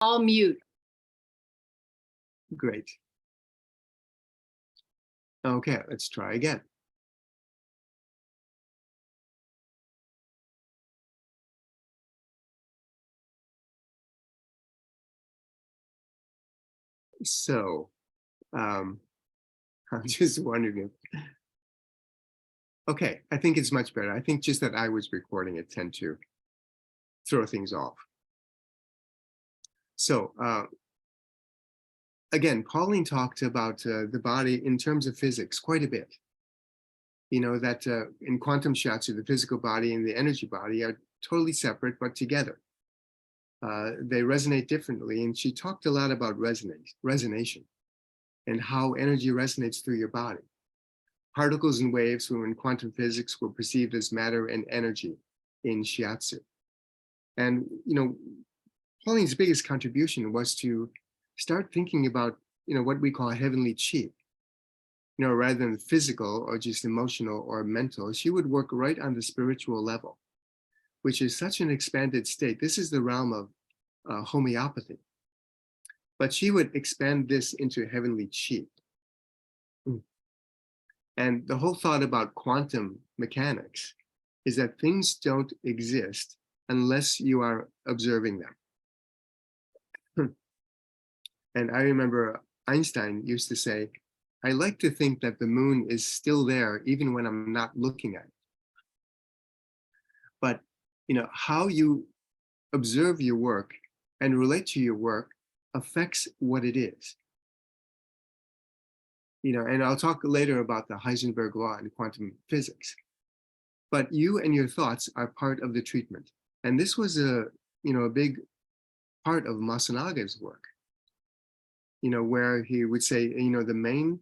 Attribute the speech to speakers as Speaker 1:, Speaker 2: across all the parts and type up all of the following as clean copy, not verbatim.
Speaker 1: All mute.
Speaker 2: Great. Okay, let's try again. So, I'm just wondering if, okay, I think it's much better. I think just that I was recording it tend to throw things off. So, again, Pauline talked about the body in terms of physics quite a bit. You know, that in quantum shiatsu, the physical body and the energy body are totally separate, but together. They resonate differently. And she talked a lot about resonation and how energy resonates through your body. Particles and waves in quantum physics were perceived as matter and energy in shiatsu. And, you know, Pauline's biggest contribution was to start thinking about, you know, what we call heavenly qi. You know, rather than physical or just emotional or mental, she would work right on the spiritual level, which is such an expanded state. This is the realm of homeopathy. But she would expand this into heavenly qi. And the whole thought about quantum mechanics is that things don't exist unless you are observing them. And I remember Einstein used to say, I like to think that the moon is still there even when I'm not looking at it. But, you know, how you observe your work and relate to your work affects what it is. You know, and I'll talk later about the Heisenberg law in quantum physics. But you and your thoughts are part of the treatment. And this was a big part of Masunaga's work. You know, where he would say, you know, the main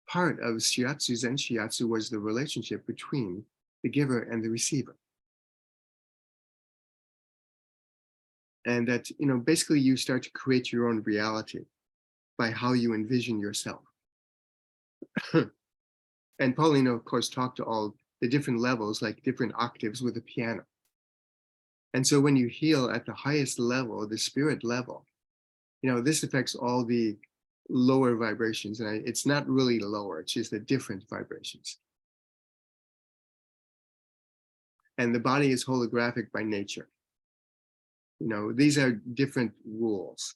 Speaker 2: part of shiatsu, Zen Shiatsu, was the relationship between the giver and the receiver. And that, you know, basically you start to create your own reality by how you envision yourself. And Pauline, of course, talked to all the different levels, like different octaves with a piano. And so when you heal at the highest level, the spirit level, you know, this affects all the lower vibrations. And it's not really lower, it's just the different vibrations. And the body is holographic by nature. You know, these are different rules.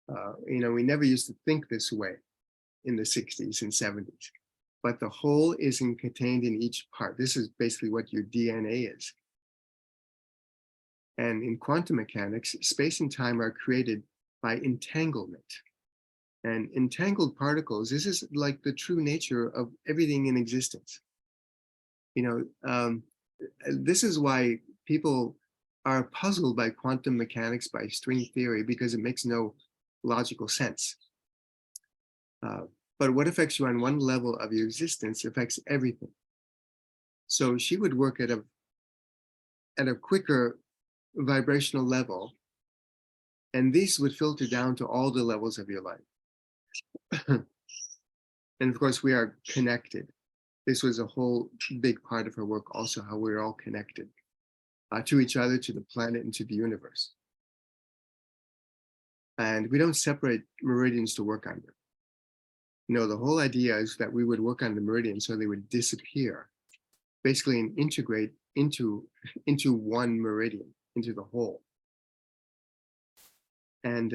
Speaker 2: You know, we never used to think this way in the 60s and 70s, but the whole is contained in each part. This is basically what your DNA is. And in quantum mechanics, space and time are created by entanglement. And entangled particles, this is like the true nature of everything in existence. You know, this is why people are puzzled by quantum mechanics, by string theory, because it makes no logical sense. But what affects you on one level of your existence affects everything. So she would work at a quicker vibrational level, and these would filter down to all the levels of your life. And of course, we are connected. This was a whole big part of her work also, how we're all connected to each other, to the planet, and to the universe. And we don't separate meridians to work on them. You know, the whole idea is that we would work on the meridians so they would disappear, basically, and integrate into one meridian, into the whole. And,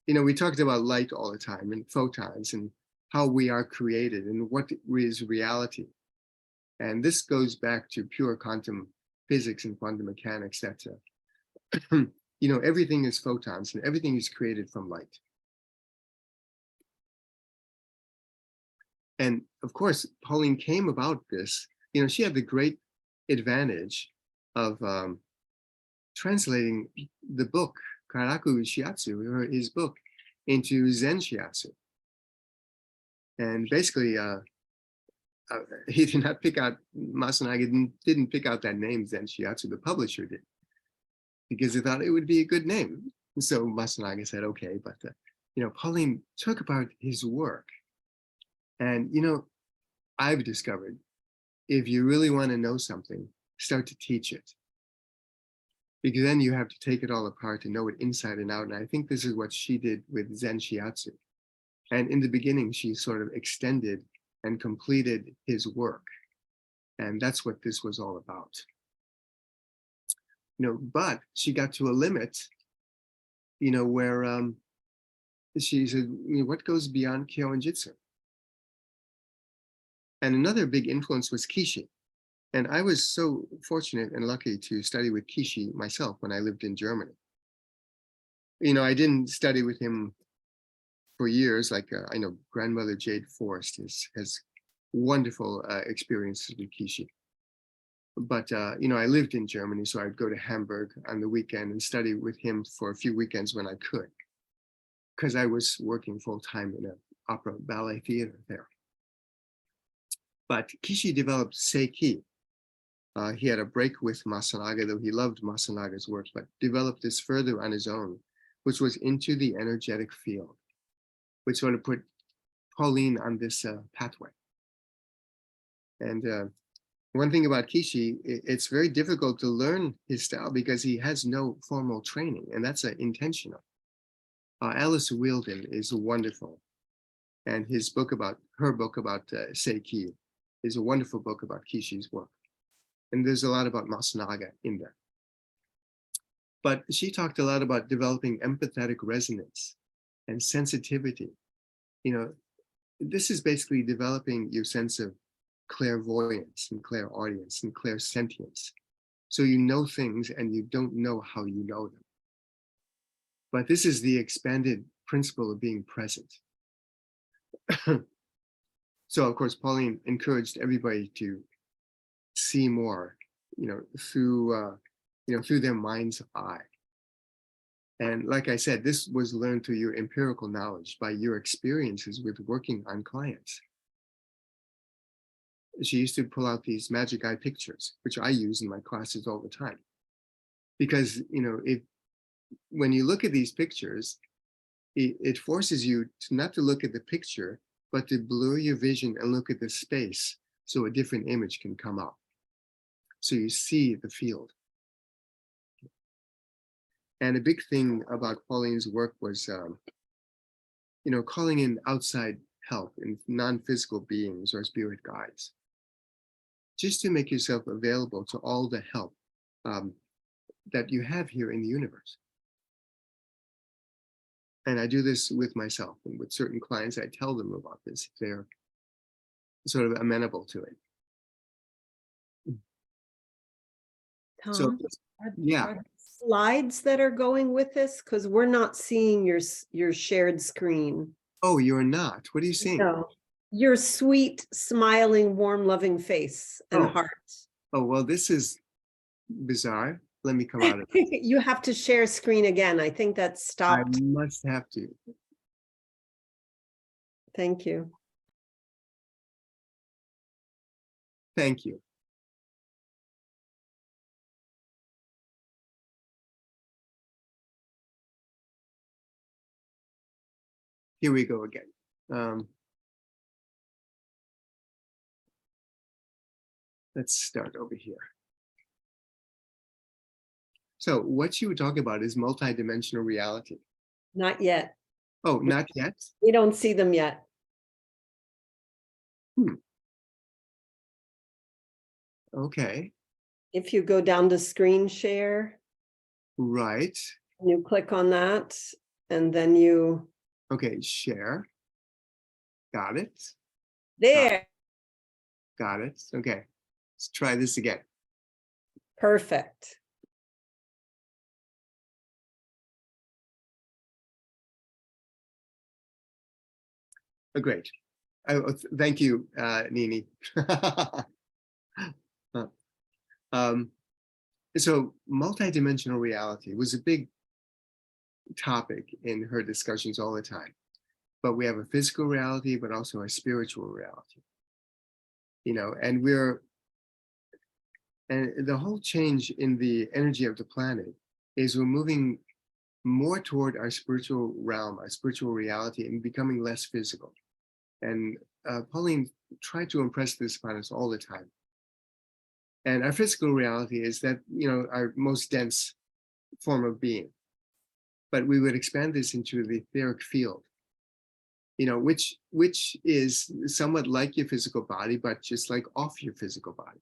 Speaker 2: you know, we talked about light all the time and photons and how we are created and what is reality. And this goes back to pure quantum physics and quantum mechanics, that, you know, everything is photons and everything is created from light. And of course, Pauline came about this, you know, she had the great advantage of translating the book, Karaku Shiatsu, his book, into Zen Shiatsu. And basically, he did not pick out, Masunaga didn't pick out that name, Zen Shiatsu, the publisher did, because they thought it would be a good name. And so Masunaga said, okay, but, you know, Pauline took about his work. And, you know, I've discovered, if you really want to know something, start to teach it. because then you have to take it all apart and know it inside and out. And I think this is what she did with Zen Shiatsu. And in the beginning, she sort of extended and completed his work. And that's what this was all about. But she got to a limit, where she said, what goes beyond Kyo and Jitsu? And another big influence was Kishi. And I was so fortunate and lucky to study with Kishi myself when I lived in Germany. I didn't study with him for years. Like I know grandmother Jade Forrest has wonderful experiences with Kishi. But, I lived in Germany, so I'd go to Hamburg on the weekend and study with him for a few weekends when I could, because I was working full time in an opera ballet theater there. But Kishi developed Seiki. He had a break with Masunaga, though he loved Masunaga's work, but developed this further on his own, which was into the energetic field, which sort of put Pauline on this pathway. And one thing about Kishi, it's very difficult to learn his style because he has no formal training, and that's intentional. Alice Wheeldon is wonderful, and her book about Seiki is a wonderful book about Kishi's work. And there's a lot about Masunaga in there. But she talked a lot about developing empathetic resonance and sensitivity. This is basically developing your sense of clairvoyance and clairaudience and clairsentience. So you know things and you don't know how you know them. But this is the expanded principle of being present. So of course, Pauline encouraged everybody to see more, through their mind's eye. And like I said, this was learned through your empirical knowledge by your experiences with working on clients. She used to pull out these magic eye pictures, which I use in my classes all the time. Because, when you look at these pictures, it forces you not to look at the picture, but to blur your vision and look at the space so a different image can come up. So you see the field. And a big thing about Pauline's work was, calling in outside help in non-physical beings or spirit guides, just to make yourself available to all the help that you have here in the universe. And I do this with myself and with certain clients. I tell them about this if they're sort of amenable to it.
Speaker 1: Tom,
Speaker 2: so, yeah.
Speaker 1: Are there slides that are going with this? Because we're not seeing your shared screen.
Speaker 2: Oh, you're not? What are you seeing?
Speaker 1: No. Your sweet, smiling, warm, loving face and heart.
Speaker 2: Oh, well, this is bizarre. Let me come out of it.
Speaker 1: You have to share screen again. I think that stopped.
Speaker 2: I must have to.
Speaker 1: Thank you.
Speaker 2: Thank you. Here we go again. Let's start over here. So what you were talking about is multidimensional reality.
Speaker 1: Not yet.
Speaker 2: Oh, not yet?
Speaker 1: We don't see them yet.
Speaker 2: Okay.
Speaker 1: If you go down to screen share.
Speaker 2: Right.
Speaker 1: You click on that and then you.
Speaker 2: Okay, share. Got it.
Speaker 1: There.
Speaker 2: Got it. Okay. Let's try this again.
Speaker 1: Perfect.
Speaker 2: Oh, great. Thank you, Nini. So multidimensional reality was a big topic in her discussions all the time. But we have a physical reality, but also a spiritual reality. And the whole change in the energy of the planet is we're moving more toward our spiritual realm, our spiritual reality, and becoming less physical. And Pauline tried to impress this upon us all the time. And our physical reality is that, our most dense form of being. But we would expand this into the etheric field, which is somewhat like your physical body, but just like off your physical body.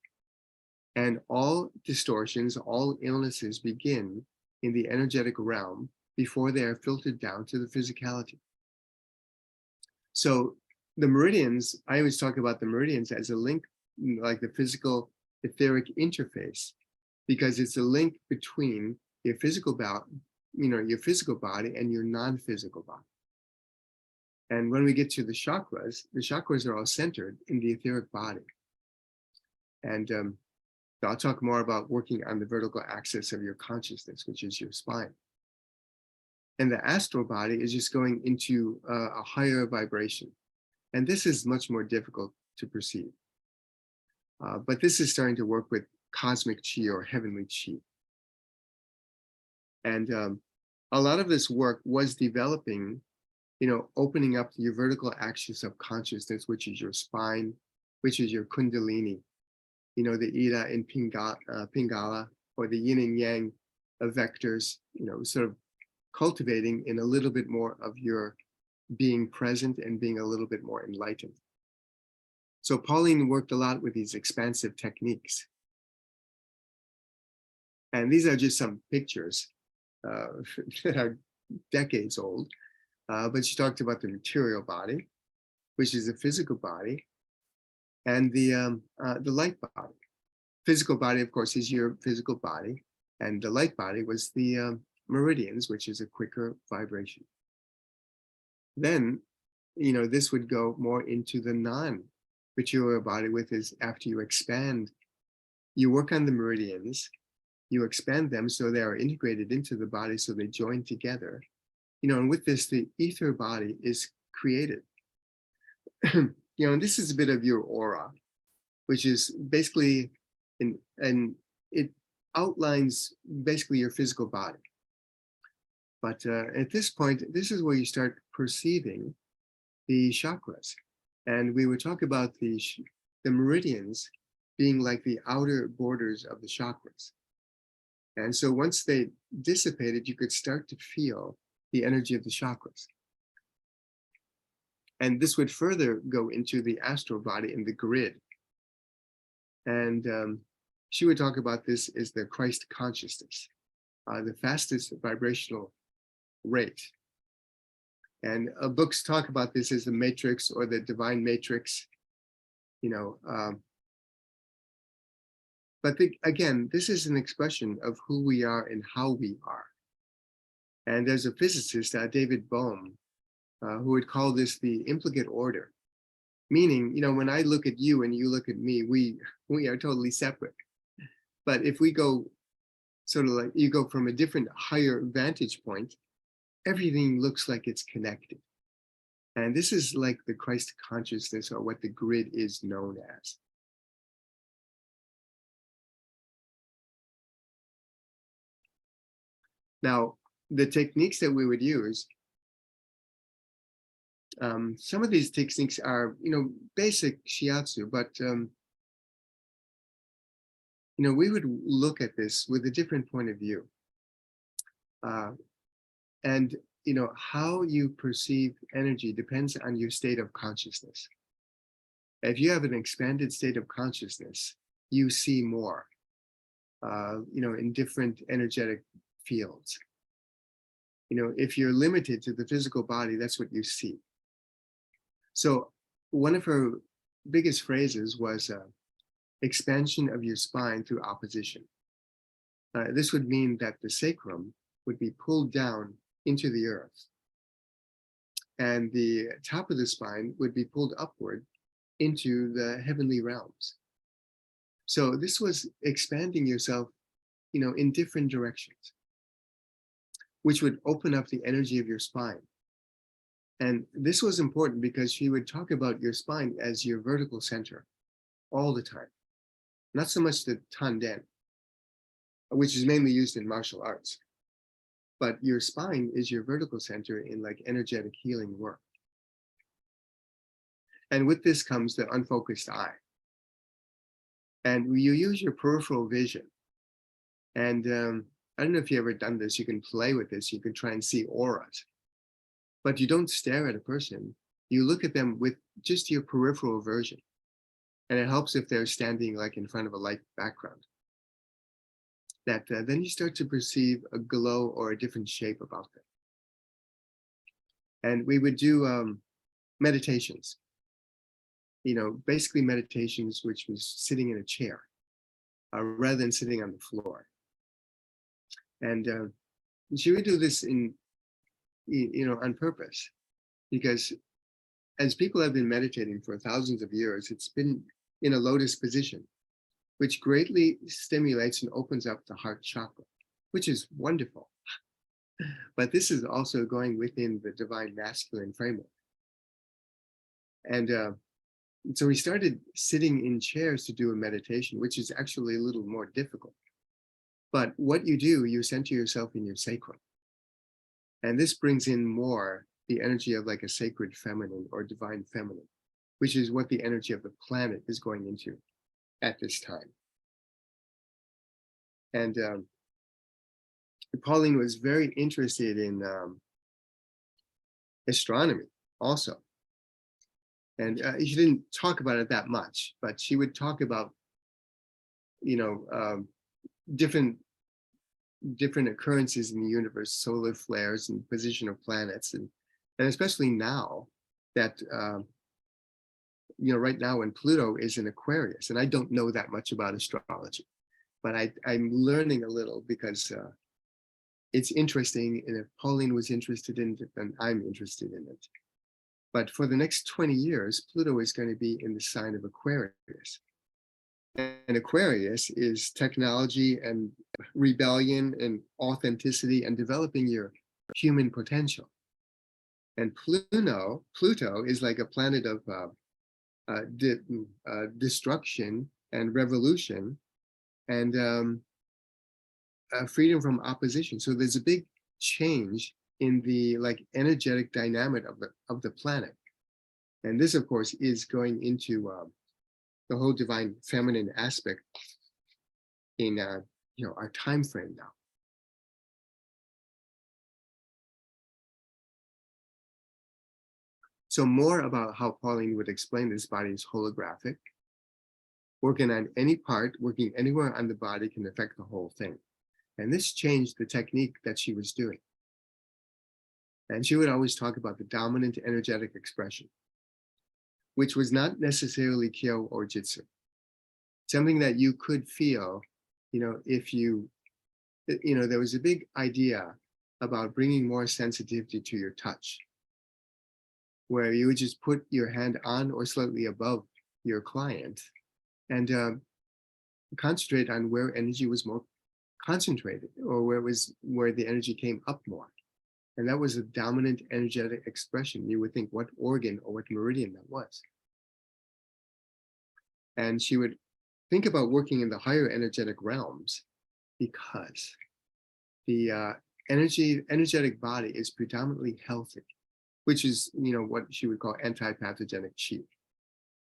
Speaker 2: And all distortions, all illnesses begin in the energetic realm before they are filtered down to the physicality. So the meridians, I always talk about the meridians as a link, like the physical etheric interface, because it's a link between your physical body, your physical body and your non-physical body. And when we get to the chakras are all centered in the etheric body. And I'll talk more about working on the vertical axis of your consciousness, which is your spine. And the astral body is just going into a higher vibration. And this is much more difficult to perceive. But this is starting to work with cosmic chi or heavenly chi. And a lot of this work was developing, opening up your vertical axis of consciousness, which is your spine, which is your kundalini, the Ida and Pingala, or the yin and yang of vectors, sort of cultivating in a little bit more of your being present and being a little bit more enlightened. So Pauline worked a lot with these expansive techniques. And these are just some pictures that are decades old. But she talked about the material body, which is the physical body, and the light body. Physical body, of course, is your physical body, and the light body was the meridians, which is a quicker vibration. Then, this would go more into the non-material body, with is after you expand, you work on the meridians, you expand them so they are integrated into the body, so they join together. And with this, the ether body is created. And this is a bit of your aura, which is basically, and it outlines basically your physical body. But at this point, this is where you start perceiving the chakras. And we would talk about the meridians being like the outer borders of the chakras. And so once they dissipated, you could start to feel the energy of the chakras. And this would further go into the astral body and the grid. And she would talk about this as the Christ consciousness, the fastest vibrational rate. And books talk about this as the matrix or the divine matrix, but again, this is an expression of who we are and how we are. And there's a physicist, David Bohm, who would call this the implicate order, meaning, when I look at you and you look at me, we are totally separate. But if we go sort of like, you go from a different higher vantage point, everything looks like it's connected. And this is like the Christ consciousness, or what the grid is known as. Now, the techniques that we would use, some of these techniques are, basic shiatsu, but, we would look at this with a different point of view. And, how you perceive energy depends on your state of consciousness. If you have an expanded state of consciousness, you see more, in different energetic fields. If you're limited to the physical body, that's what you see. So one of her biggest phrases was expansion of your spine through opposition. This would mean that the sacrum would be pulled down into the earth, and the top of the spine would be pulled upward into the heavenly realms. So this was expanding yourself, in different directions, which would open up the energy of your spine. And this was important because she would talk about your spine as your vertical center all the time. Not so much the tanden, which is mainly used in martial arts, but your spine is your vertical center in like energetic healing work. And with this comes the unfocused eye. And you use your peripheral vision. And I don't know if you've ever done this. You can play with this. You can try and see auras, but you don't stare at a person. You look at them with just your peripheral vision. And it helps if they're standing like in front of a light background. That then you start to perceive a glow or a different shape about them. And we would do meditations, basically meditations, which was sitting in a chair rather than sitting on the floor. And she would do this on purpose, because as people have been meditating for thousands of years, it's been in a lotus position, which greatly stimulates and opens up the heart chakra, which is wonderful. But this is also going within the divine masculine framework. And so we started sitting in chairs to do a meditation, which is actually a little more difficult. But what you do, you center yourself in your sacrum. And this brings in more the energy of like a sacred feminine or divine feminine, which is what the energy of the planet is going into at this time. And Pauline was very interested in astronomy also. And she didn't talk about it that much, but she would talk about, different occurrences in the universe, solar flares and position of planets. And especially now that, right now when Pluto is in Aquarius, and I don't know that much about astrology, but I'm learning a little because it's interesting. And if Pauline was interested in it, then I'm interested in it. But for the next 20 years, Pluto is going to be in the sign of Aquarius. And Aquarius is technology and rebellion and authenticity and developing your human potential. And Pluto is like a planet of destruction and revolution and freedom from opposition. So there's a big change in the energetic dynamic of the planet. And this, of course, is going into the whole divine feminine aspect in our time frame now. So more about how Pauline would explain this body is holographic. Working on any part, working anywhere on the body can affect the whole thing. And this changed the technique that she was doing. And she would always talk about the dominant energetic expression, which was not necessarily Kyo or Jitsu. Something that you could feel, if there was a big idea about bringing more sensitivity to your touch, where you would just put your hand on or slightly above your client and concentrate on where energy was more concentrated, or where the energy came up more. And that was a dominant energetic expression. You would think what organ or what meridian that was. And she would think about working in the higher energetic realms, because the energetic body is predominantly healthy, which is what she would call anti-pathogenic qi.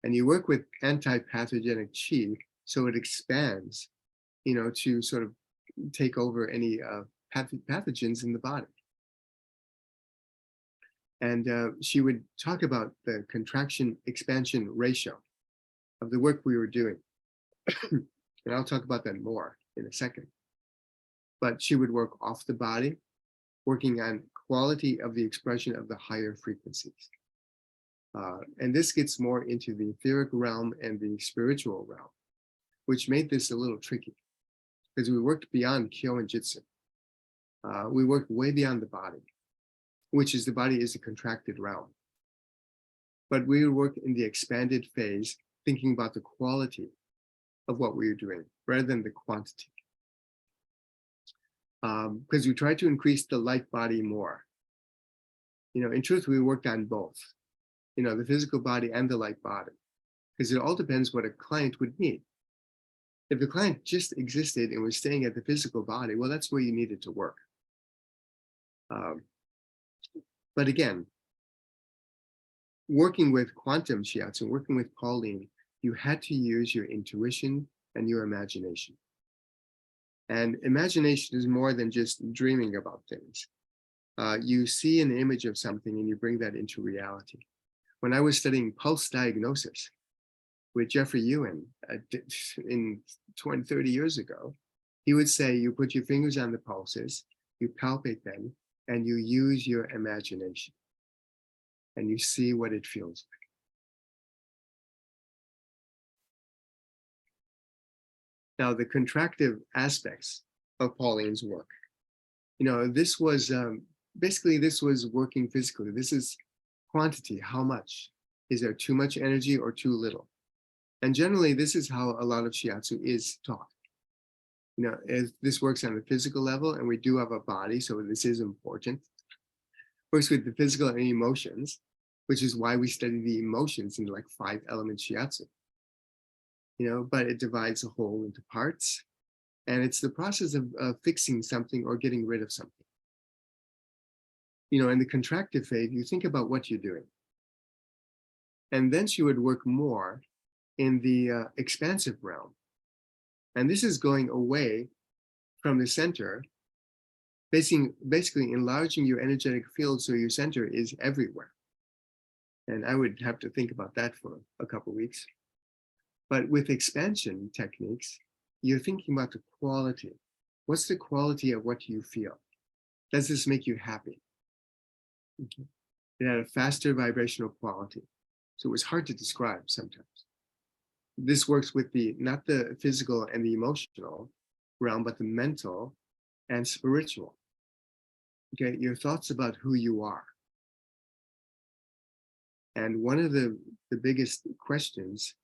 Speaker 2: And you work with anti-pathogenic qi so it expands, to sort of take over any pathogens in the body. And she would talk about the contraction-expansion ratio of the work we were doing. And I'll talk about that more in a second. But she would work off the body, working on quality of the expression of the higher frequencies. And this gets more into the etheric realm and the spiritual realm, which made this a little tricky, because we worked beyond Kyo and Jitsu. We worked way beyond the body, which is the body is a contracted realm. But we would work in the expanded phase, thinking about the quality of what we were doing rather than the quantity. Because we tried to increase the light body more. In truth, we worked on both, the physical body and the light body, because it all depends what a client would need. If the client just existed and was staying at the physical body, well, that's where you needed to work. But again, working with quantum shiatsu, working with Pauline, you had to use your intuition and your imagination. And imagination is more than just dreaming about things. You see an image of something and you bring that into reality. When I was studying pulse diagnosis with Jeffrey Ewan in 20, 30 years ago, he would say you put your fingers on the pulses, you palpate them, and you use your imagination. And you see what it feels like. Now, the contractive aspects of Pauline's work, this was basically this was working physically. This is quantity, how much? Is there too much energy or too little? And generally, this is how a lot of shiatsu is taught. This works on the physical level, and we do have a body, so this is important. Works with the physical and emotions, which is why we study the emotions in like 5-element shiatsu. But it divides the whole into parts, and it's the process of fixing something or getting rid of something. In the contractive phase, you think about what you're doing. And then she would work more in the expansive realm. And this is going away from the center, basically enlarging your energetic field so your center is everywhere. And I would have to think about that for a couple of weeks. But with expansion techniques, you're thinking about the quality. What's the quality of what you feel? Does this make you happy? It had a faster vibrational quality. So it was hard to describe sometimes. This works with not the physical and the emotional realm, but the mental and spiritual. Okay, your thoughts about who you are. And one of the biggest questions,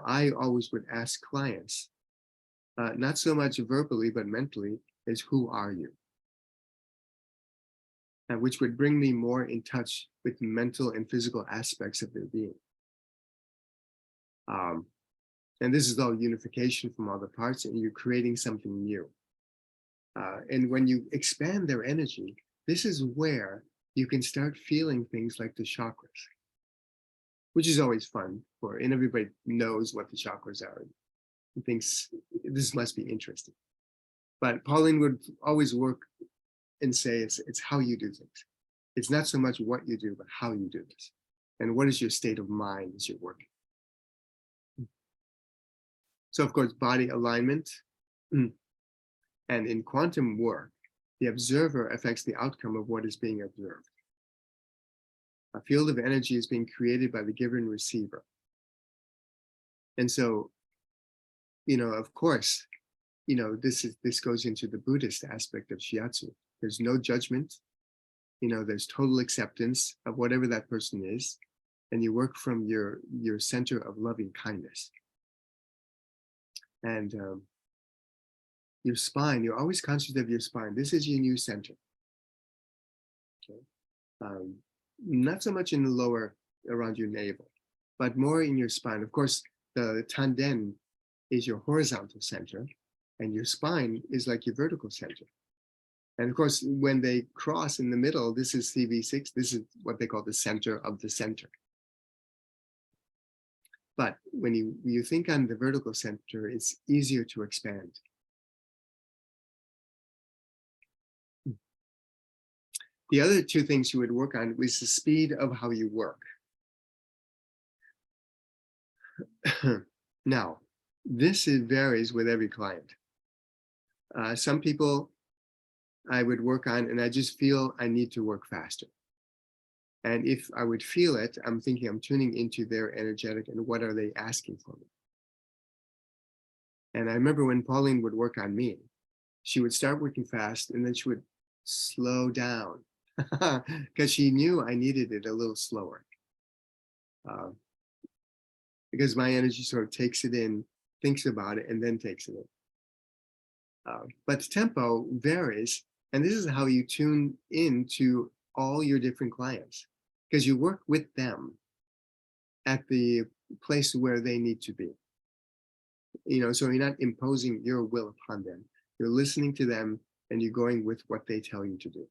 Speaker 2: I always would ask clients, not so much verbally, but mentally, is who are you? And which would bring me more in touch with the mental and physical aspects of their being. And this is all unification from all the parts, and you're creating something new. And when you expand their energy, this is where you can start feeling things like the chakras, which is always fun and everybody knows what the chakras are and thinks this must be interesting. But Pauline would always work and say it's how you do things. It's not so much what you do, but how you do this. And what is your state of mind as you're working? So of course, body alignment. And in quantum work, the observer affects the outcome of what is being observed. A field of energy is being created by the giver and receiver. And so, of course, this goes into the Buddhist aspect of shiatsu. There's no judgment. There's total acceptance of whatever that person is. And you work from your center of loving kindness. And your spine, you're always conscious of your spine. This is your new center. Okay. Not so much in the lower around your navel, but more in your spine. Of course, the tanden is your horizontal center, and your spine is like your vertical center. And of course, when they cross in the middle, this is CV6. This is what they call the center of the center. But when you think on the vertical center, it's easier to expand. The other two things you would work on was the speed of how you work. Now, this varies with every client. Some people I would work on, and I just feel I need to work faster. And if I would feel it, I'm thinking I'm tuning into their energetic and what are they asking for me. And I remember when Pauline would work on me, she would start working fast and then she would slow down because she knew I needed it a little slower. Because my energy sort of takes it in, thinks about it, and then takes it in. But the tempo varies, and this is how you tune into all your different clients, because you work with them at the place where they need to be. So you're not imposing your will upon them. You're listening to them, and you're going with what they tell you to do.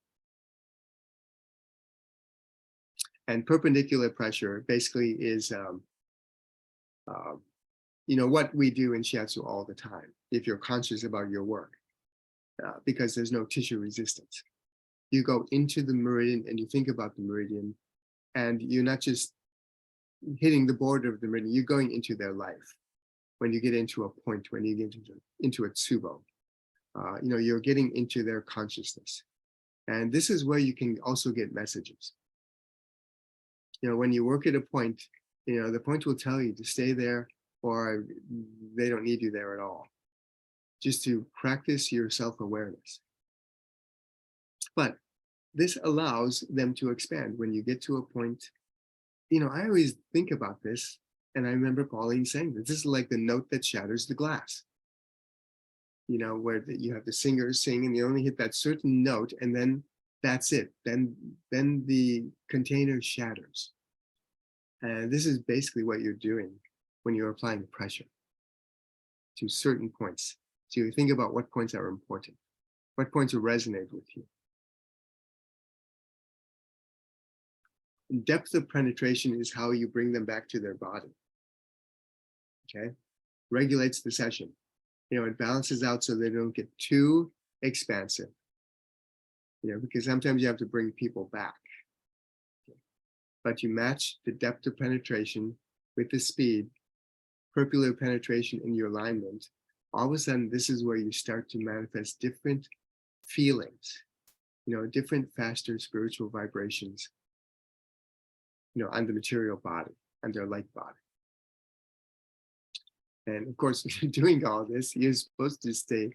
Speaker 2: And perpendicular pressure basically is what we do in shiatsu all the time, if you're conscious about your work, because there's no tissue resistance. You go into the meridian and you think about the meridian, and you're not just hitting the border of the meridian, you're going into their life. When you get into a point, when you get into a tsubo, you're getting into their consciousness. And this is where you can also get messages. When you work at a point, the point will tell you to stay there, or they don't need you there at all. Just to practice your self-awareness. But this allows them to expand. When you get to a point, I always think about this, and I remember Pauline saying this is like the note that shatters the glass. Where you have the singer sing and you only hit that certain note, and then that's it. Then the container shatters. And this is basically what you're doing when you're applying pressure to certain points. So you think about what points are important, what points will resonate with you. Depth of penetration is how you bring them back to their body. Okay, regulates the session. It balances out so they don't get too expansive. Because sometimes you have to bring people back. But you match the depth of penetration with the speed, peripheral penetration in your alignment. All of a sudden, this is where you start to manifest different feelings, different faster spiritual vibrations, on the material body, on their light body. And of course, if you're doing all this, you're supposed to stay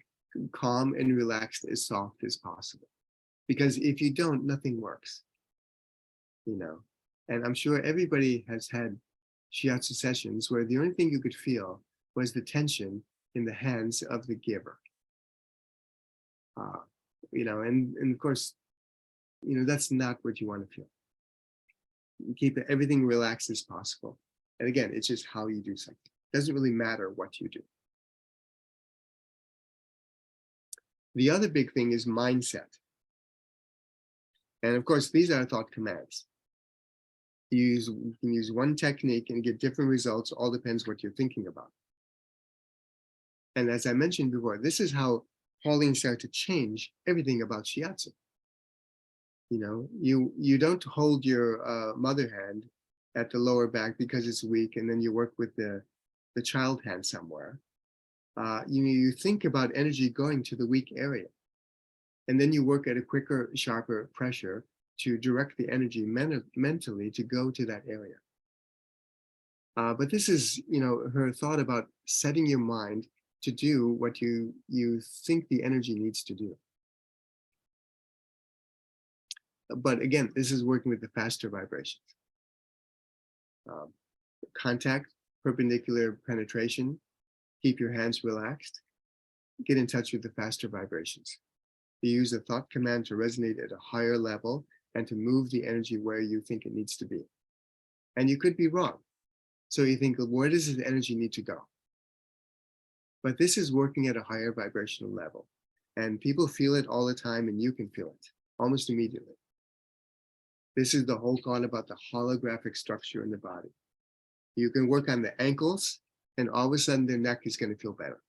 Speaker 2: calm and relaxed, as soft as possible. Because if you don't, nothing works, And I'm sure everybody has had shiatsu sessions where the only thing you could feel was the tension in the hands of the giver. And of course, that's not what you want to feel. You keep everything relaxed as possible. And again, it's just how you do something. It doesn't really matter what you do. The other big thing is mindset. And of course, these are thought commands. You can use one technique and get different results, all depends what you're thinking about. And as I mentioned before, this is how Pauline started to change everything about shiatsu. You don't hold your mother hand at the lower back because it's weak, and then you work with the child hand somewhere. You think about energy going to the weak area. And then you work at a quicker, sharper pressure to direct the energy mentally to go to that area. But this is, her thought about setting your mind to do what you think the energy needs to do. But again, this is working with the faster vibrations. Contact, perpendicular penetration, keep your hands relaxed, get in touch with the faster vibrations. You use a thought command to resonate at a higher level and to move the energy where you think it needs to be. And you could be wrong. So you think, where does this energy need to go? But this is working at a higher vibrational level. And people feel it all the time, and you can feel it almost immediately. This is the whole thought about the holographic structure in the body. You can work on the ankles, and all of a sudden their neck is going to feel better.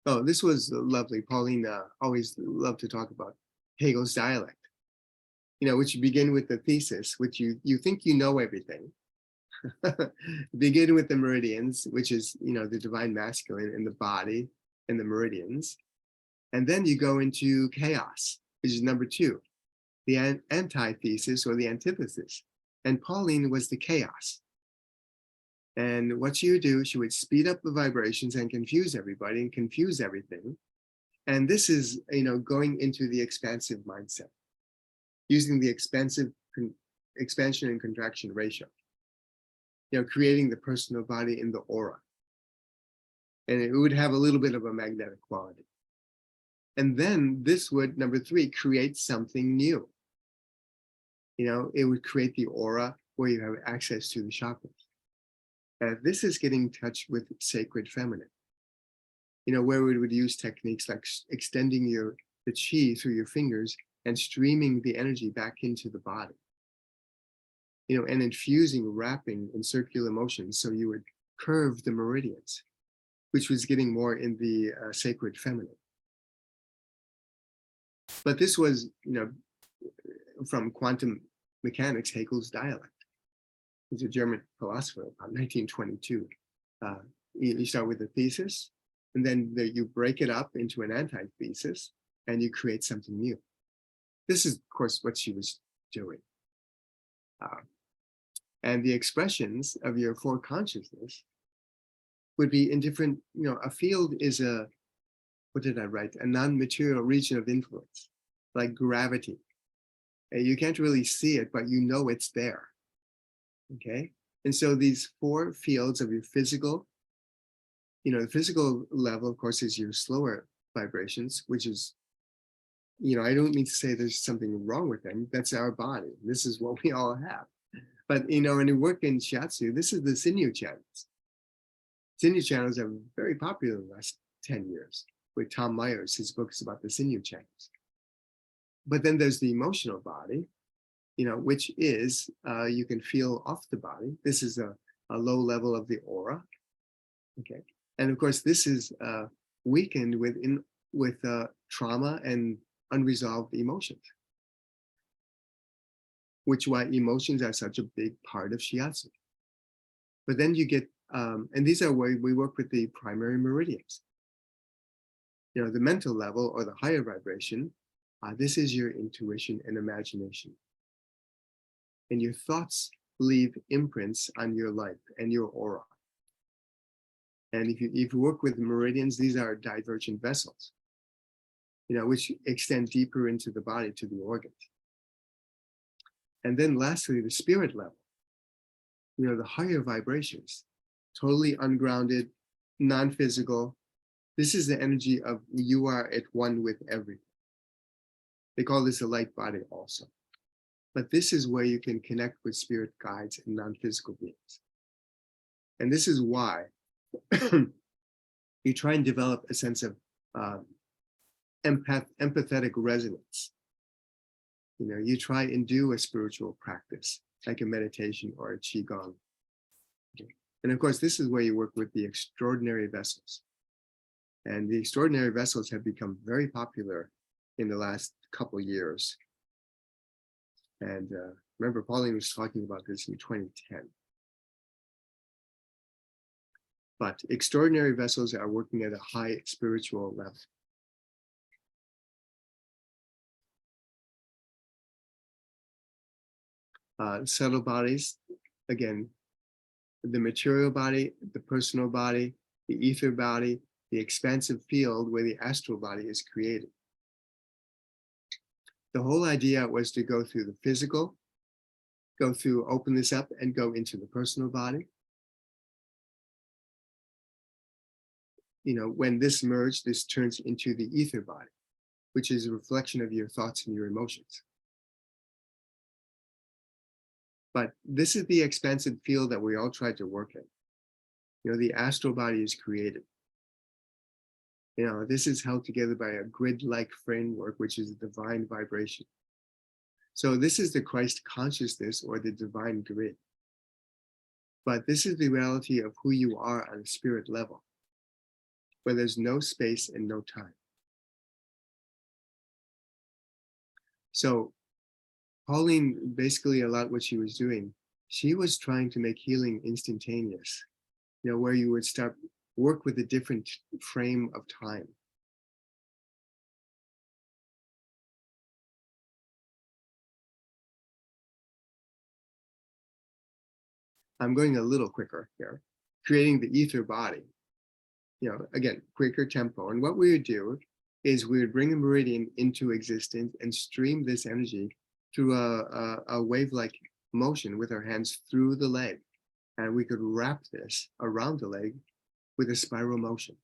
Speaker 2: Oh, this was lovely. Pauline always loved to talk about Hegel's dialect, which you begin with the thesis, which you think you know everything. Begin with the meridians, which is, the divine masculine in the body and the meridians. And then you go into chaos, which is number 2, the antithesis or the antithesis. And Pauline was the chaos. And what she would do, she would speed up the vibrations and confuse everybody and confuse everything. And this is, going into the expansive mindset, using the expansion and contraction ratio, creating the personal body in the aura. And it would have a little bit of a magnetic quality. And then this would, number 3, create something new. It would create the aura where you have access to the chakras. And this is getting in touch with sacred feminine, where we would use techniques like extending the chi through your fingers and streaming the energy back into the body. and infusing, wrapping in circular motions. So you would curve the meridians, which was getting more in the sacred feminine. But this was, from quantum mechanics, Haeckel's dialect. He's a German philosopher, about 1922. You start with a thesis, and then you break it up into an antithesis, and you create something new. This is, of course, what she was doing. And the expressions of your four consciousness would be in different, a field is what did I write? A non-material region of influence, like gravity. And you can't really see it, but you know it's there. Okay? And so these four fields of your physical, the physical level, of course, is your slower vibrations, which is, I don't mean to say there's something wrong with them. That's our body. This is what we all have. But, when you work in Shiatsu, this is the sinew channels. Sinew channels are very popular in the last 10 years with Tom Myers. His book is about the sinew channels. But then there's the emotional body, which is, you can feel off the body. This is a low level of the aura. Okay. And of course, this is weakened with trauma and unresolved emotions, which why emotions are such a big part of Shiatsu. But then you get, and these are where we work with the primary meridians. The mental level or the higher vibration, this is your intuition and imagination. And your thoughts leave imprints on your life and your aura. And if you work with meridians, these are divergent vessels, which extend deeper into the body to the organs. And then lastly, the spirit level, the higher vibrations, totally ungrounded, non-physical. This is the energy of you are at one with everything. They call this a light body also. But this is where you can connect with spirit guides and non-physical beings. And this is why you try and develop a sense of empathetic resonance. You try and do a spiritual practice, like a meditation or a Qigong. Okay. And of course, this is where you work with the extraordinary vessels. And the extraordinary vessels have become very popular in the last couple of years. And remember, Pauline was talking about this in 2010. But extraordinary vessels are working at a high spiritual level. Subtle bodies, again, the material body, the personal body, the ether body, the expansive field where the astral body is created. The whole idea was to go through the physical, open this up and go into the personal body. When this merged, this turns into the ether body, which is a reflection of your thoughts and your emotions. But this is the expansive field that we all tried to work in. The astral body is created. This is held together by a grid-like framework, which is divine vibration. So this is the Christ consciousness or the divine grid. But this is the reality of who you are on a spirit level, where there's no space and no time. So Pauline, basically a lot what she was doing, she was trying to make healing instantaneous, where you would work with a different frame of time. I'm going a little quicker here, creating the ether body, again, quicker tempo. And what we would do is we would bring a meridian into existence and stream this energy through a wave-like motion with our hands through the leg. And we could wrap this around the leg with a spiral motion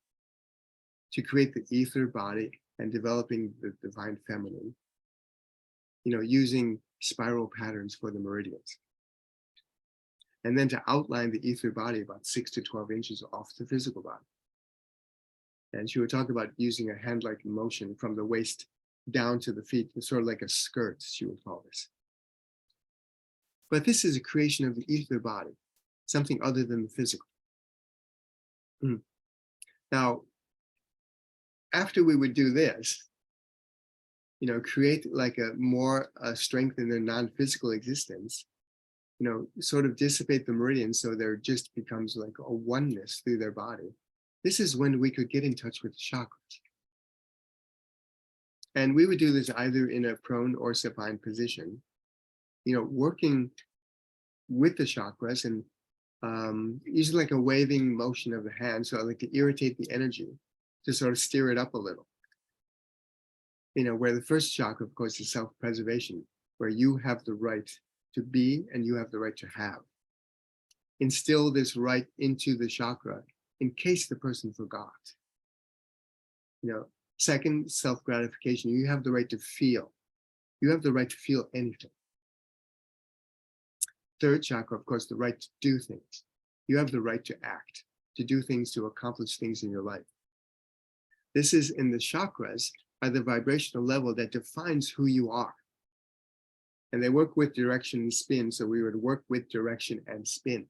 Speaker 2: to create the ether body and developing the divine feminine, using spiral patterns for the meridians. And then to outline the ether body about 6 to 12 inches off the physical body. And she would talk about using a hand-like motion from the waist down to the feet, sort of like a skirt, she would call this. But this is a creation of the ether body, something other than the physical. Now, after we would do this, create like a more strength in their non-physical existence, sort of dissipate the meridians so there just becomes like a oneness through their body. This is when we could get in touch with the chakras. And we would do this either in a prone or supine position, working with the chakras and using like a waving motion of the hand. So I like to irritate the energy to sort of steer it up a little. Where the first chakra, of course, is self-preservation, where you have the right to be and you have the right to have. Instill this right into the chakra in case the person forgot. Second, self-gratification. You have the right to feel. You have the right to feel anything. Third chakra, of course, the right to do things. You have the right to act, to do things, to accomplish things in your life. This is in the chakras are the vibrational level that defines who you are. And they work with direction and spin, so we would work with direction and spin.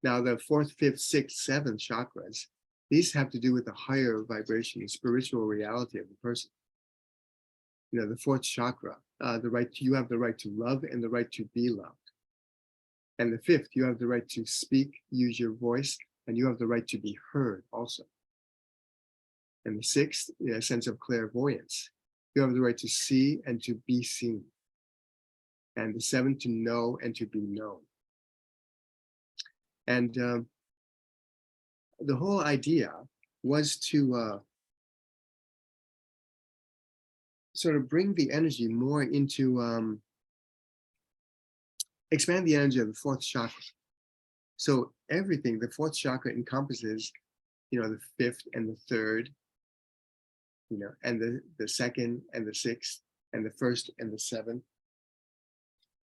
Speaker 2: Now, the fourth, fifth, sixth, seventh chakras, these have to do with the higher vibration, the spiritual reality of the person. The fourth chakra, you have the right to love and the right to be loved. And the fifth, you have the right to speak, use your voice, and you have the right to be heard also. And the sixth, a sense of clairvoyance. You have the right to see and to be seen. And the seventh, to know and to be known. And the whole idea was to sort of bring the energy more into, expand the energy of the fourth chakra. So everything, the fourth chakra encompasses, the fifth and the third, and the second and the sixth and the first and the seventh.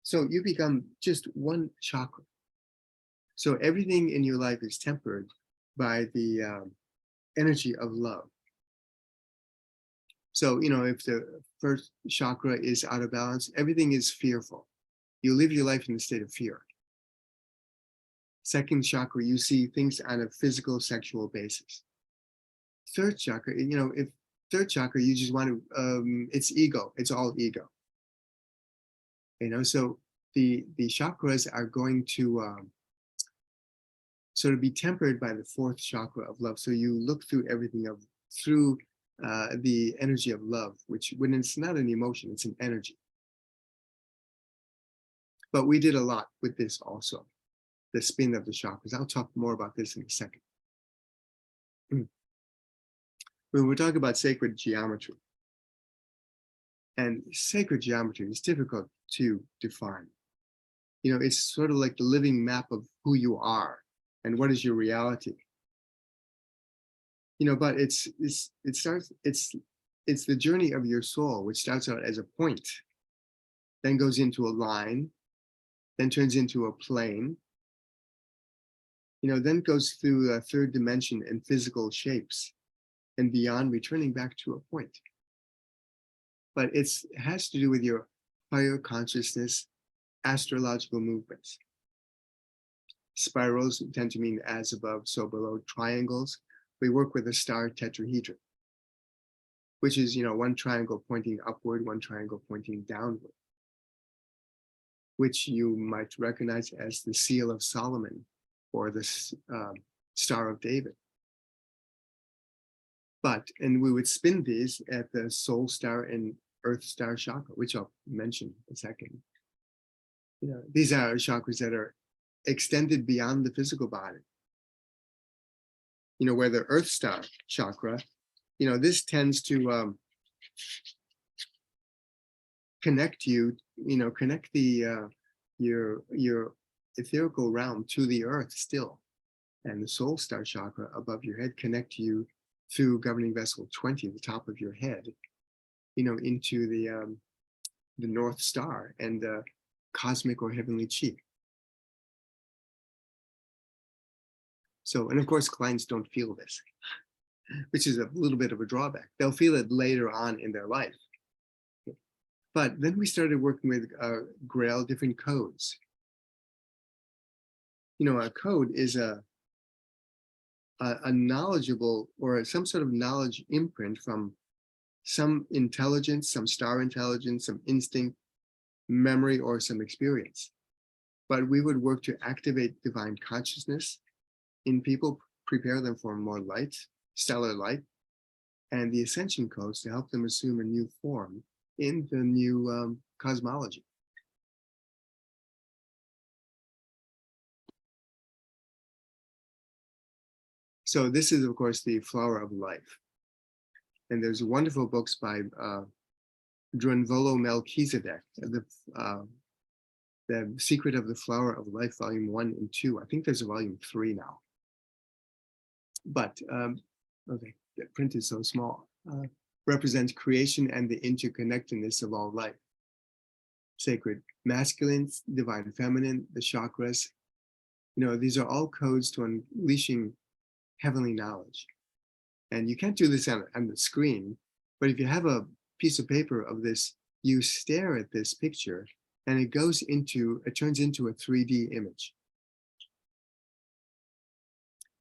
Speaker 2: So you become just one chakra. So everything in your life is tempered by the energy of love. So, if the first chakra is out of balance, everything is fearful. You live your life in a state of fear. Second chakra, you see things on a physical, sexual basis. Third chakra, if third chakra, you just want to, it's ego, it's all ego. So the chakras are going to sort of be tempered by the fourth chakra of love. So you look through everything through the energy of love, which when it's not an emotion, it's an energy. But we did a lot with this also, the spin of the chakras. I'll talk more about this in a second. When we're talking about sacred geometry, and sacred geometry is difficult to define. It's sort of like the living map of who you are and what is your reality. But it's the journey of your soul, which starts out as a point, then goes into a line, then turns into a plane, then goes through a third dimension and physical shapes and beyond, returning back to a point. But it has to do with your higher consciousness, astrological movements. Spirals tend to mean as above, so below. Triangles, we work with a star tetrahedron, which is, one triangle pointing upward, one triangle pointing downward, which you might recognize as the Seal of Solomon or the Star of David. And we would spin these at the Soul Star and Earth Star chakra, which I'll mention in a second. These are chakras that are extended beyond the physical body. Where the Earth Star chakra, this tends to connect you, connect the your etherical realm to the earth still. And the Soul Star chakra above your head connect you through governing vessel 20, the top of your head, into the North Star and the cosmic or heavenly chi. So, and of course, clients don't feel this, which is a little bit of a drawback. They'll feel it later on in their life. But then we started working with Grail, different codes. You know, a code is a knowledgeable or some sort of knowledge imprint from some intelligence, some star intelligence, some instinct, memory, or some experience. But we would work to activate divine consciousness in people, prepare them for more light, stellar light, and the ascension codes to help them assume a new form in the new cosmology. So this is, of course, the flower of life. And there's wonderful books by Drunvalo Melchizedek, The Secret of the Flower of Life, Volume 1 and 2. I think there's a Volume 3 now. But, okay, the print is so small. Represents creation and the interconnectedness of all life. Sacred masculine, divine feminine, the chakras. You know, these are all codes to unleashing heavenly knowledge. And you can't do this on the screen, but if you have a piece of paper of this, you stare at this picture and it turns into a 3D image.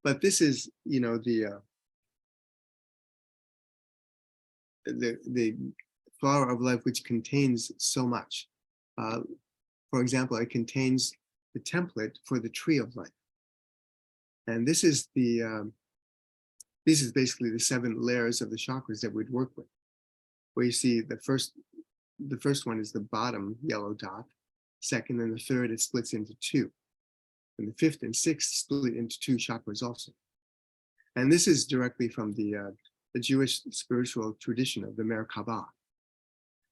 Speaker 2: But this is, you know, the flower of life, which contains so much. For example, it contains the template for the tree of life. And this is basically the 7 layers of the chakras that we'd work with, where you see the first one is the bottom yellow dot, second and the third, it splits into 2. And the 5th and 6th split into 2 chakras also. And this is directly from the Jewish spiritual tradition of the Merkabah,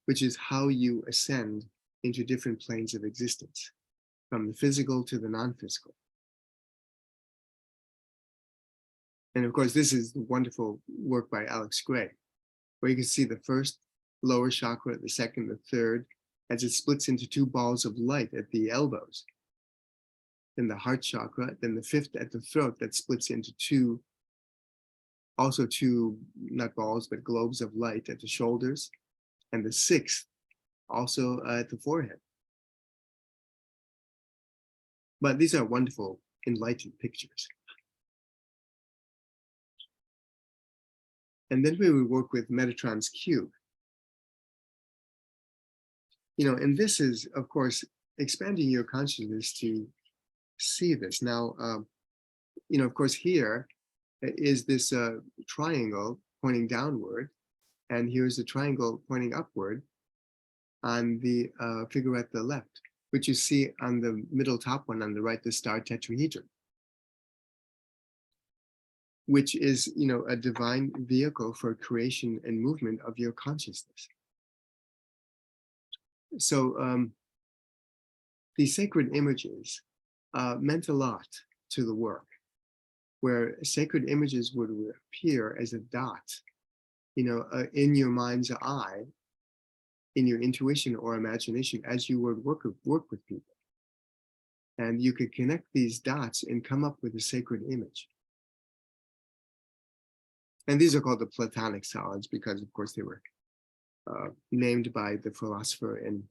Speaker 2: which is how you ascend into different planes of existence, from the physical to the non-physical. And of course, this is the wonderful work by Alex Keast, where you can see the first lower chakra, the second, the third, as it splits into 2 balls of light at the elbows. Then the heart chakra, then the 5th at the throat that splits into 2, not balls, but globes of light at the shoulders. And the 6th also at the forehead. But these are wonderful, enlightened pictures. And then we would work with Metatron's cube. You know, and this is, of course, expanding your consciousness to see this. Now, you know, of course, here is this triangle pointing downward, and here's the triangle pointing upward on the figure at the left, which you see on the middle top one on the right, the star tetrahedron, which is, you know, a divine vehicle for creation and movement of your consciousness. So these sacred images meant a lot to the work, where sacred images would appear as a dot, you know, in your mind's eye, in your intuition or imagination, as you would work with people. And you could connect these dots and come up with a sacred image. And these are called the Platonic solids because, of course, they were named by the philosopher and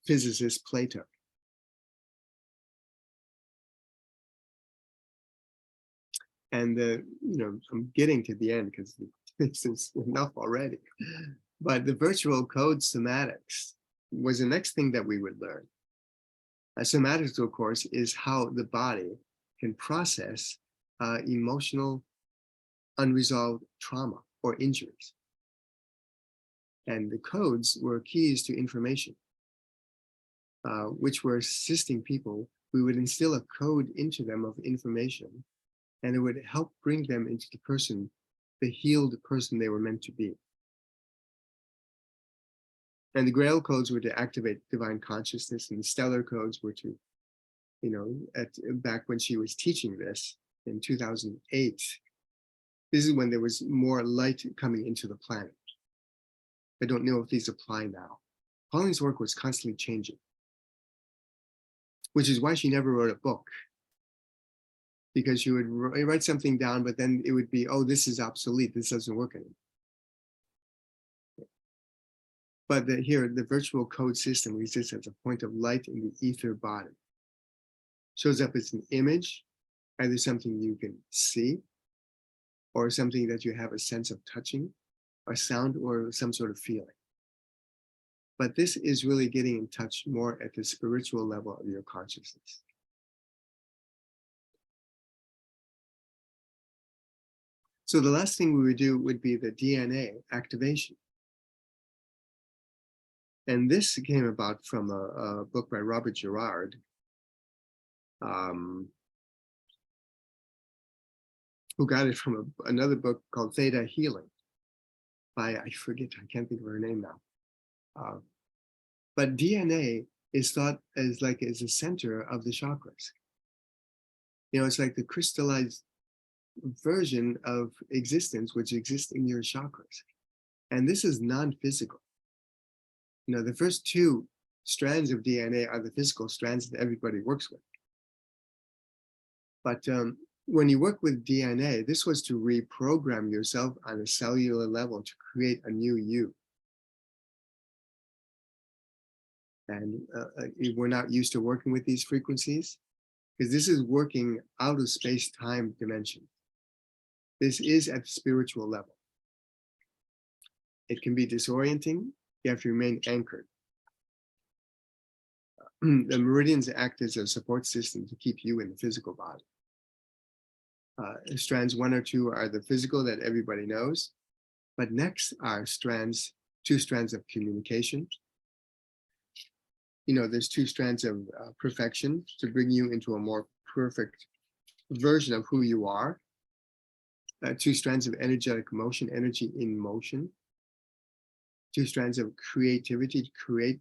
Speaker 2: physicist Plato. And you know, I'm getting to the end because this is enough already. But the virtual code somatics was the next thing that we would learn. Somatics, of course, is how the body can process emotional unresolved trauma or injuries. And the codes were keys to information, which were assisting people. We would instill a code into them of information, and it would help bring them into the person, the healed person they were meant to be. And the Grail codes were to activate divine consciousness, and the stellar codes were to, you know, back when she was teaching this in 2008, this is when there was more light coming into the planet. I don't know if these apply now. Pauline's work was constantly changing, which is why she never wrote a book. Because she would write something down, but then it would be, oh, this is obsolete. This doesn't work anymore. But here, the virtual code system exists as a point of light in the ether body. Shows up as an image, either something you can see, or something that you have a sense of touching, a sound, or some sort of feeling. But this is really getting in touch more at the spiritual level of your consciousness. So the last thing we would do would be the DNA activation. And this came about from a book by Robert Gerard. Who got it from another book called Theta Healing by, I forget, I can't think of her name now. But DNA is thought as like as a center of the chakras. You know, it's like the crystallized version of existence which exists in your chakras. And this is non-physical. You know, the first two strands of DNA are the physical strands that everybody works with. But when you work with DNA, this was to reprogram yourself on a cellular level to create a new you. And we're not used to working with these frequencies because this is working out of space-time dimension. This is at the spiritual level. It can be disorienting. You have to remain anchored. The meridians act as a support system to keep you in the physical body. Strands 1 or 2 are the physical that everybody knows, but next are strands, 2 strands of communication. You know, there's 2 strands of perfection to bring you into a more perfect version of who you are. 2 strands of energetic motion, energy in motion. 2 strands of creativity to create,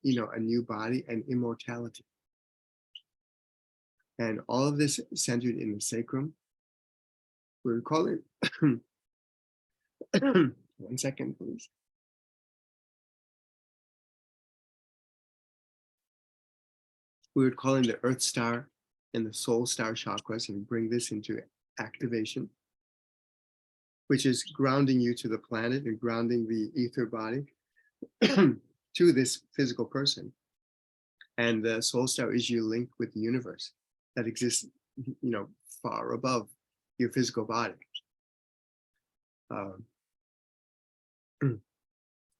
Speaker 2: you know, a new body, and immortality. And all of this centered in the sacrum. We would call it, 1 second, please. We would call in the Earth Star and the Soul Star chakras and bring this into activation, which is grounding you to the planet and grounding the ether body to this physical person. And the Soul Star is your link with the universe that exists, you know, far above your physical body. And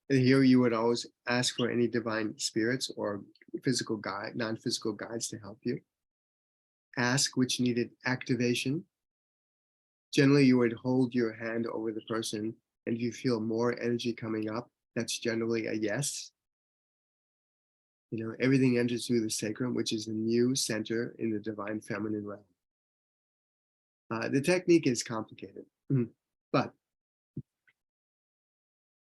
Speaker 2: here you would always ask for any divine spirits or physical guide, non-physical guides to help you. Ask which needed activation. Generally, you would hold your hand over the person, and if you feel more energy coming up, that's generally a yes. You know, everything enters through the sacrum, which is the new center in the divine feminine realm. The technique is complicated, but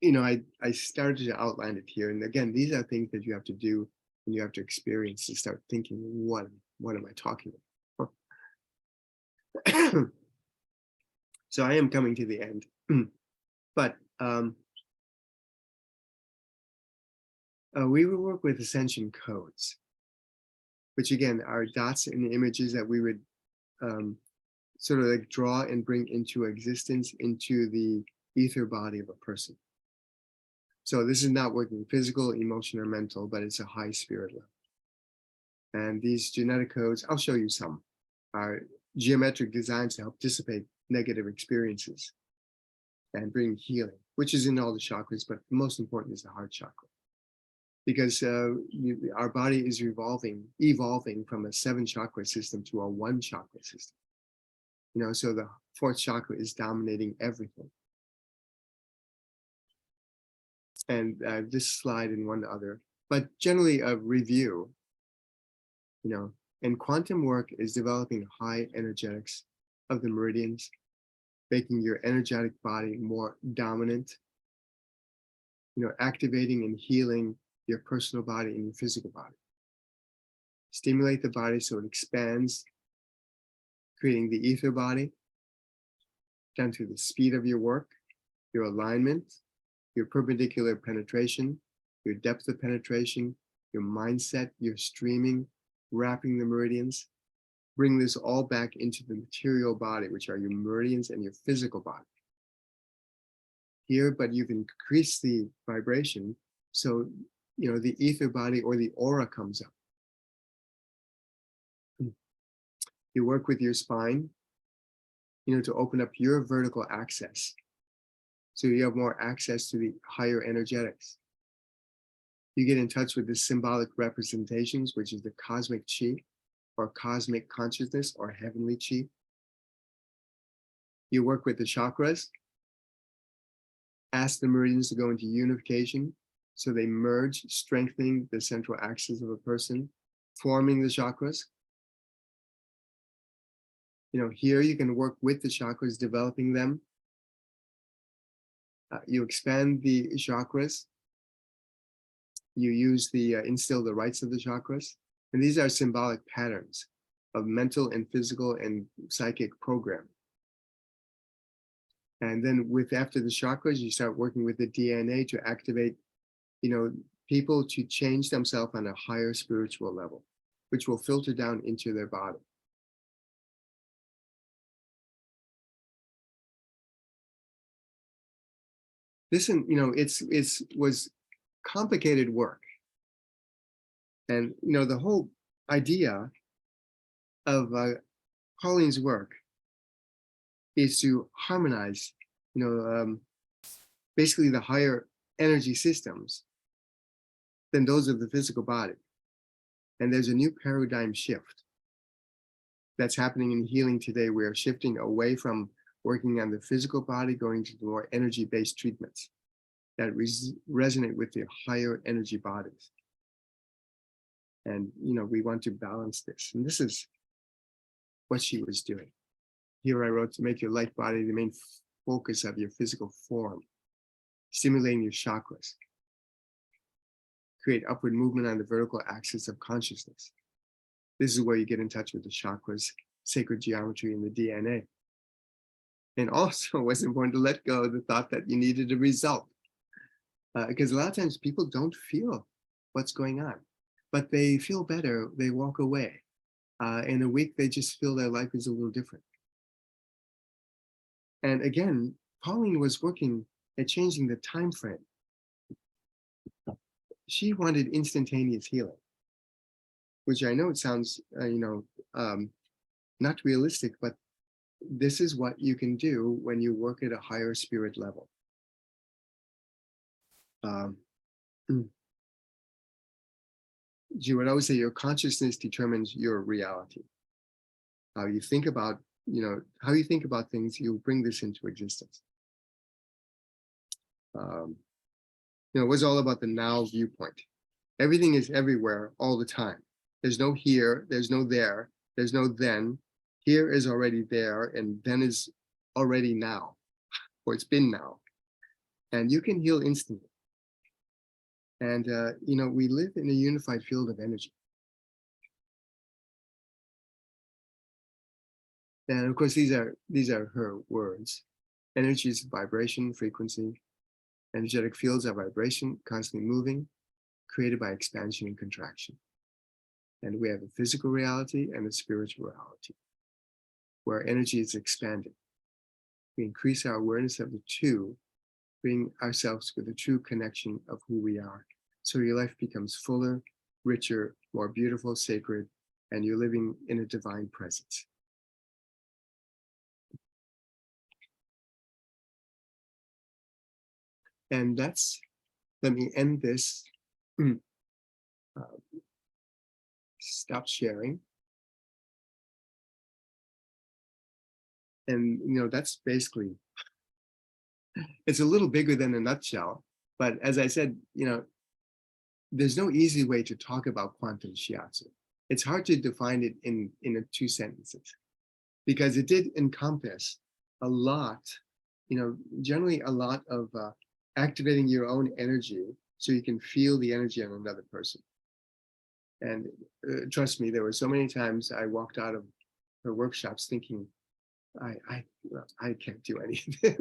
Speaker 2: you know, I started to outline it here. And again, these are things that you have to do and you have to experience to start thinking, what am I talking about? So I am coming to the end, but we will work with ascension codes, which again are dots and images that we would sort of like draw and bring into existence into the ether body of a person. So this is not working physical, emotional, or mental, but it's a high spirit level. And these genetic codes, I'll show you some, are geometric designs to help dissipate negative experiences and bring healing, which is in all the chakras, but most important is the heart chakra. Because our body is evolving from a 7 chakra system to a 1 chakra system. You know, so the 4th chakra is dominating everything. And this slide and one other, but generally a review, you know, and quantum work is developing high energetics of the meridians, making your energetic body more dominant, you know, activating and healing your personal body and your physical body. Stimulate the body so it expands, creating the ether body, down to the speed of your work, your alignment, your perpendicular penetration, your depth of penetration, your mindset, your streaming, wrapping the meridians. Bring this all back into the material body, which are your meridians and your physical body. Here, but you've increased the vibration So, the ether body or the aura comes up. You work with your spine, to open up your vertical access. So you have more access to the higher energetics. You get in touch with the symbolic representations, which is the cosmic chi, or cosmic consciousness, or heavenly chi. You work with the chakras, ask the meridians to go into unification, so they merge, strengthening the central axis of a person, forming the chakras. Here you can work with the chakras, developing them. You expand the chakras. You use instill the rights of the chakras. And these are symbolic patterns of mental and physical and psychic programming. And then after the chakras, you start working with the DNA to activate, people to change themselves on a higher spiritual level, which will filter down into their body. Listen, it was complicated work. And, the whole idea of Pauline's work is to harmonize, basically the higher energy systems than those of the physical body. And there's a new paradigm shift that's happening in healing today. We are shifting away from working on the physical body, going to the more energy-based treatments that resonate with the higher energy bodies. And, we want to balance this. And this is what she was doing. Here I wrote, to make your light body the main focus of your physical form, stimulating your chakras. Create upward movement on the vertical axis of consciousness. This is where you get in touch with the chakras, sacred geometry, and the DNA. And also, it was important to let go of the thought that you needed a result. Because a lot of times people don't feel what's going on, but they feel better, they walk away. In a week, they just feel their life is a little different. And again, Pauline was working at changing the time frame. She wanted instantaneous healing, which I know it sounds, not realistic, but this is what you can do when you work at a higher spirit level. She would always say your consciousness determines your reality. How you think about, how you think about things, you'll bring this into existence. It was all about the now viewpoint. Everything is everywhere all the time. There's no here, there's no there, there's no then. Here is already there, and then is already now, or it's been now. And you can heal instantly. And, we live in a unified field of energy. And of course, these are her words. Energy is vibration, frequency. Energetic fields are vibration, constantly moving, created by expansion and contraction. And we have a physical reality and a spiritual reality, where energy is expanded. We increase our awareness of the two, bring ourselves with a true connection of who we are. So your life becomes fuller, richer, more beautiful, sacred, and you're living in a divine presence. And let me end this. Stop sharing. And, that's basically, it's a little bigger than a nutshell. But as I said, there's no easy way to talk about quantum shiatsu. It's hard to define it in 2 sentences, because it did encompass a lot, generally a lot of activating your own energy so you can feel the energy on another person. And trust me, there were so many times I walked out of her workshops thinking, I can't do anything.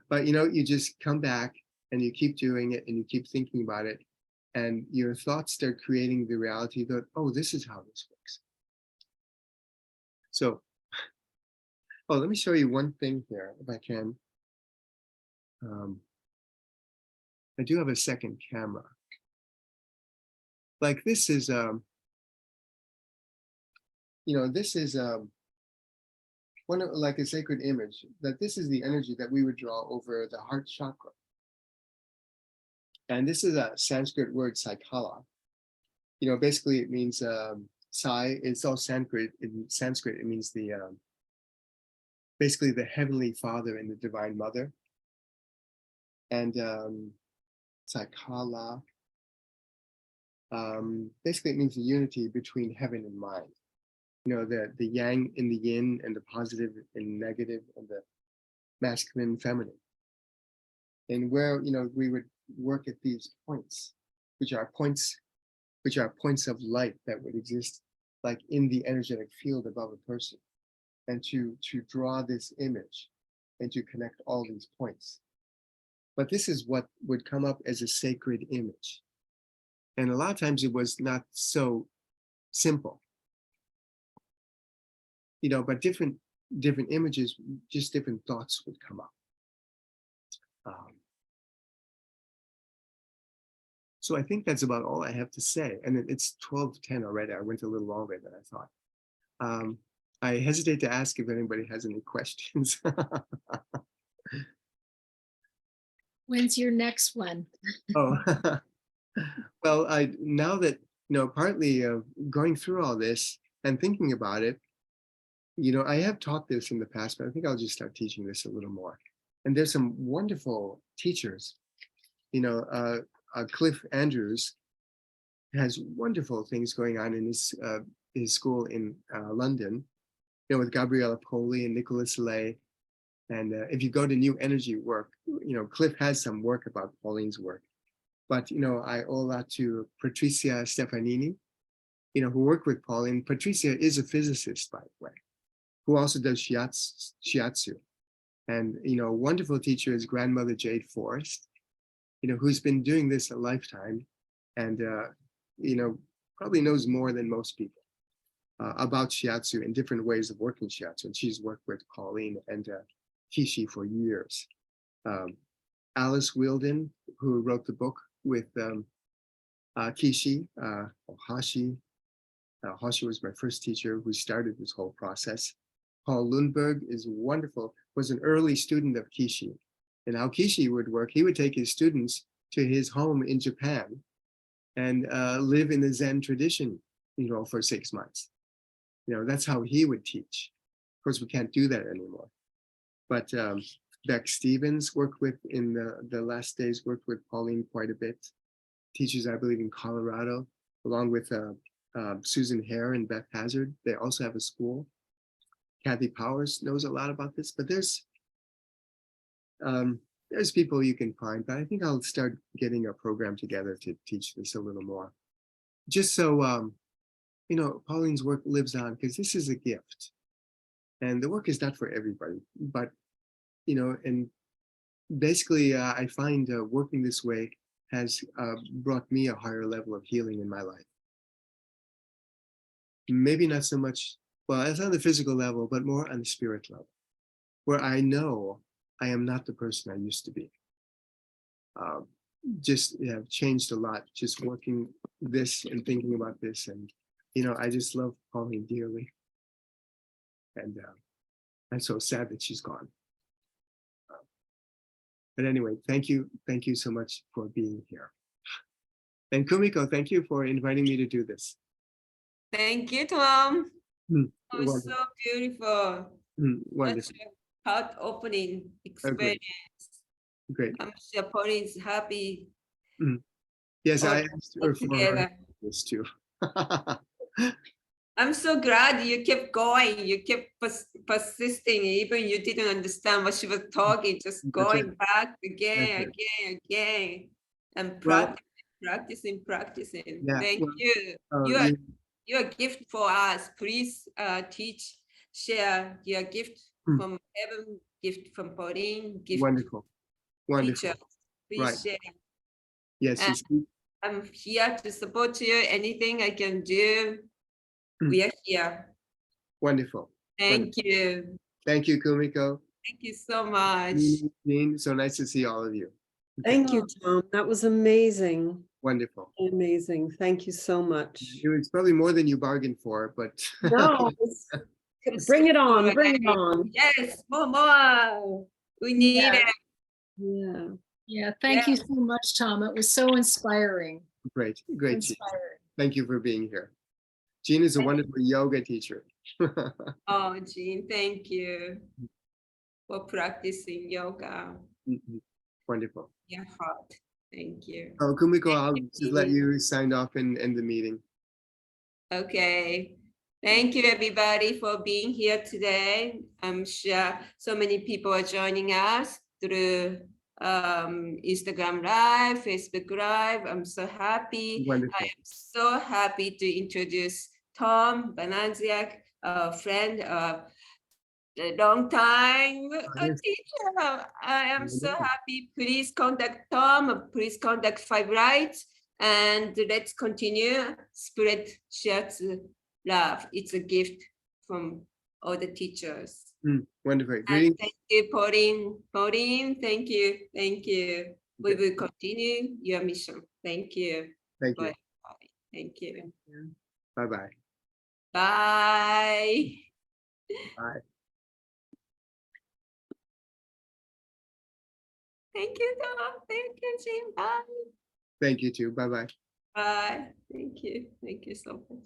Speaker 2: But you just come back and you keep doing it and you keep thinking about it, and your thoughts start creating the reality that, oh, this is how this works. So, let me show you one thing here, if I can. I do have a second camera. Like this is, this is one of like a sacred image, that this is the energy that we would draw over the heart chakra. And this is a Sanskrit word, Saikala. Basically it means Sai. It's all Sanskrit. In Sanskrit, it means the basically the Heavenly Father and the Divine Mother. And Saikala, basically it means the unity between heaven and mind. The yang and the yin, and the positive and negative, and the masculine and feminine. And where we would work at these points, which are points of light that would exist like in the energetic field above a person, and to draw this image and to connect all these points. But this is what would come up as a sacred image. And a lot of times it was not so simple. But different images, just different thoughts would come up. So I think that's about all I have to say. And it's 12:10 already. I went a little longer than I thought. I hesitate to ask if anybody has any questions.
Speaker 3: When's your next one?
Speaker 2: Oh, well, now that, partly going through all this and thinking about it, I have taught this in the past, but I think I'll just start teaching this a little more. And there's some wonderful teachers. Cliff Andrews has wonderful things going on in his school in London, with Gabriella Poli and Nicholas Lay. And if you go to New Energy Work, Cliff has some work about Pauline's work. But, I owe a lot to Patricia Stefanini, who worked with Pauline. Patricia is a physicist, by the way, who also does shiatsu. And, wonderful teacher is grandmother Jade Forrest, who's been doing this a lifetime, and, probably knows more than most people about shiatsu and different ways of working shiatsu. And she's worked with Pauline and Kishi for years. Alice Wielden, who wrote the book with Kishi, Ohashi. Ohashi was my first teacher who started this whole process. Paul Lundberg is wonderful, was an early student of Kishi. And how Kishi would work, he would take his students to his home in Japan and live in the Zen tradition, for 6 months. That's how he would teach. Of course, we can't do that anymore. But Beck Stevens worked with, in the last days, worked with Pauline quite a bit. Teaches, I believe, in Colorado, along with Susan Hare and Beth Hazard. They also have a school. Kathy Powers knows a lot about this, but there's people you can find, but I think I'll start getting a program together to teach this a little more. Just so, Pauline's work lives on, because this is a gift. And the work is not for everybody, but, and basically I find working this way has brought me a higher level of healing in my life. Maybe not so much, well, it's on the physical level, but more on the spirit level, where I know I am not the person I used to be. Just have changed a lot, just working this and thinking about this. And, I just love Pauline dearly. And I'm so sad that she's gone. But anyway, thank you so much for being here. And Kumiko, thank you for inviting me to do this.
Speaker 1: Thank you, Tom. It was so beautiful.
Speaker 2: Wonderful.
Speaker 1: Such a heart-opening experience.
Speaker 2: Great.
Speaker 1: I'm sure Pauline's happy.
Speaker 2: Yes, I asked her for this too.
Speaker 1: I'm so glad you kept going. You kept persisting, even you didn't understand what she was talking, just going back again, and practicing.
Speaker 2: Yeah,
Speaker 1: Thank you. You're a gift for us. Please teach, share your gift from heaven, gift from Pauline, gift.
Speaker 2: Wonderful.
Speaker 1: Teacher. Please share.
Speaker 2: Yes,
Speaker 1: I'm here to support you. Anything I can do, we are here.
Speaker 2: Wonderful.
Speaker 1: Thank you.
Speaker 2: Thank you, Kumiko.
Speaker 1: Thank you so much.
Speaker 2: Dean, so nice to see all of you.
Speaker 4: Thank you, Tom. That was amazing.
Speaker 2: Wonderful.
Speaker 4: Amazing. Thank you so much.
Speaker 2: It was probably more than you bargained for, but
Speaker 4: No, bring it on. Bring it on.
Speaker 1: Yes, more. We need
Speaker 3: Yeah.
Speaker 1: it.
Speaker 4: Yeah.
Speaker 3: Yeah, thank you so much, Tom. It was so inspiring.
Speaker 2: great, great, Jean.
Speaker 3: Inspiring.
Speaker 2: Thank you for being here. Jean is a wonderful yoga teacher.
Speaker 1: Oh, Jean, thank you for practicing yoga.
Speaker 2: Wonderful.
Speaker 1: Your heart. Thank you.
Speaker 2: Oh, Kumiko, I'll
Speaker 1: you,
Speaker 2: just let
Speaker 1: Jean.
Speaker 2: you sign off and end the meeting.
Speaker 1: Okay. Thank you, everybody, for being here today. I'm sure so many people are joining us through Instagram Live, Facebook Live. I'm so happy.
Speaker 2: Wonderful.
Speaker 1: I am so happy to introduce Tom Banasiak, a friend of a long time
Speaker 2: Yes.
Speaker 1: teacher. I am so
Speaker 2: Wonderful.
Speaker 1: happy. Please contact Tom. Please contact Five Lights, and let's continue spread Shiatsu love. It's a gift from all the teachers.
Speaker 2: Wonderful.
Speaker 1: And
Speaker 2: Greetings.
Speaker 1: thank you, Pauline. Pauline, thank you. Thank you. We will continue your mission. Thank you.
Speaker 2: Thank you.
Speaker 1: Bye. Thank you.
Speaker 2: Bye-bye.
Speaker 1: Bye.
Speaker 2: Bye.
Speaker 1: Thank you, Tom. Thank you, Jim. Bye.
Speaker 2: Thank you too. Bye-bye.
Speaker 1: Bye. Thank you. Thank you so much.